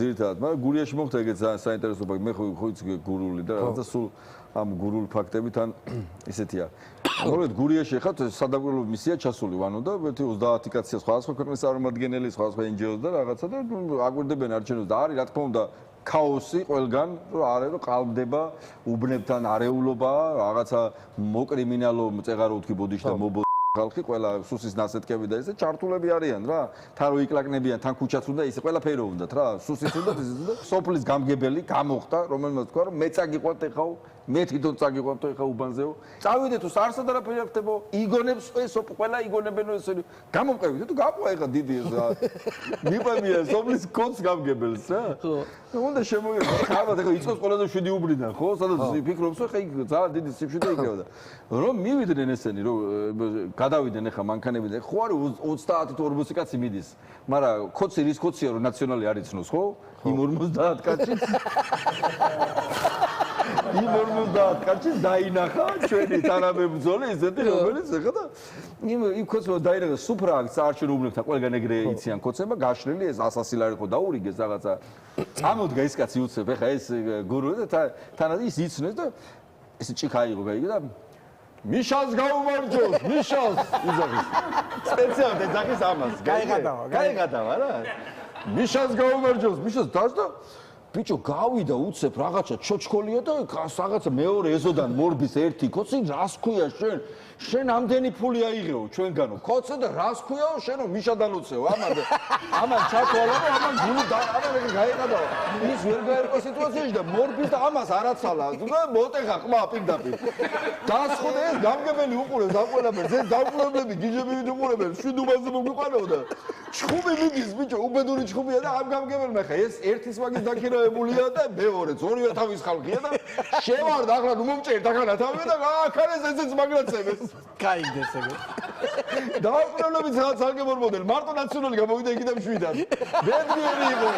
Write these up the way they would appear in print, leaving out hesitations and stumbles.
ძირითადად, მაგრამ გურიაში მოხდა ეგეც ძალიან საინტერესო ფაქტი. მე ხო იცი გურული და რაღაცა სულ ამ გურული ფაქტებით ან ისეთია. მოგეთ გურიაში ხათ სადაგვრილო მისია ჩასული ვანო და 30 კაცია სხვადასხვა ქვეყნის წარმომადგენელი, სხვადასხვა NGO-ს და რაღაცა და აგვირდებენ არჩევნებს და არის რა თქმა უნდა ქაოსი ყველგან, რომ არის რომ ყალბდება, უბნებთან არეულობა, რაღაცა მოკრიმინალო წეღარო ვთქვი ბოდიში და მობო ხალხი ყველა სუსის ნასეთქები და ესე ჩართულები არიან რა. თან რო იკლაკნებიან, თან ქუჩაც უნდა ისე ყველაფერი უნდათ რა. სუსის უნდა ისე და სოფლის გამგებელი გამოხდა, რომელმაც თქვა რომ მე წაგიყვანთ ეხაო, მე თვითონ წაგიყვანთ ეხა უბანზეო. წავიდეთ თუ არსად არაფერი არ ხდებო, იგონებს ეს ყველა იგონებენო ესე. გამომყევით თუ გაყვა ეხა დიდი ეს რა. მიყევია სოფლის კოც გამგებელს რა. ხო. უნდა შემოიღო. ხარბად ეხა იწოს ყველაზე შვიდი უბრიდან, ხო? სადაც ფიქრობს ხო ეხა ძალიან დიდი სიფშვიდე იქნება. რომ მივიდნენ ესენი რომ გადავიდნენ ეხა მანქანებიდან ხო არის 30 თუ 40 კაცი მიდის მაგრამ კოცი რის კოცია რომ ნაციონალი არ იცნოს ხო იმ 50 კაცის იმ 50 კაცის დაინახა ჩვენი თანამებრძოლი ისეთი რომელიც ეხა და იმ კოცს დაინახა სუფრაგ საარჩევნო უბნებთან ყველგან ეგრე იციან კოცება გაშლილი ეს ასასილარი ხო დაურიგეს რაღაცა წამოდგა ის კაცი უცებ ეხა ეს გურუ და თანაც ის იცნეს და ესე ჭიქა აიღო გაიგე და მიშას გაუმარჯოს, მიშას უძახის. სპეციალურად ეძახის ამას. გაიგადავა რა. მიშას გაუმარჯოს, მიშას დასდა. ბიჭო გავიდა უცებ რაღაცა ჩოჩქოლია და რაღაცა მეორე ეზოდან მორბის ერთი კოცი რას ქვია შენ? შენ ამდენი ფული აიღეო ჩვენგანო. კოცო და რას ქვიაო შენო მიშა დალოცეო. ამან ჩათვალა და ამან გული და ამან გაიგადავა. ის ვერ გაერკვა სიტუაციაში და მორბის და ამას არაცალა. მოტეხა ყმა პირდაპირ. დასხოდა ეს გამგებელი უყურებს ამ ყველაფერს. ეს დამყურებლები გიჟები უყურებენ. შვიდუბანზე მოგვიყანებოდა. ჩხუბი მიდის ბიჭო, უბედური ჩხუბია და ამ გამგებელმა ხა ეს ერთის მაგის დაქირავებულია და მეორეც ორივე თავის ხალხია და შევარდ ახლა ნუ მომჭერთ ახლა თავი და ახალეს ესეც მაგრაცებს. გაიგდეს ეგ. დაუყოვნებლებით საგემორმოდელ მარტო ნაციონალი გამოვიდა იქიდან მშვიდად. ბედნიერი იყო.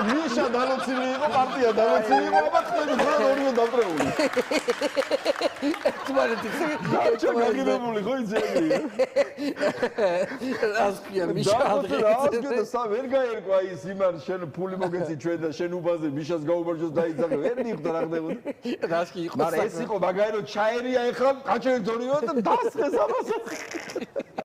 მიშა დალოცილი იყო, პარტია დალოცილი იყო, აბა ხმები ორივე დამტრეული. თუმცა დაჩა გაგიბებული ხო იცი ეგრე. რას ქვია მიშა და სამ ვერ გაერკვა ის იმან შენ ფული მოგეცი ჩვენ და შენ უბანზე მიშას გაუმარჯოს დაიძახე ვერ მიხვდა რა ხდებოდა რას კი იყო მაგრამ ეს იყო მაგარი რომ ჩაერია ეხლა გაჩერდორიო და დასხეს ამას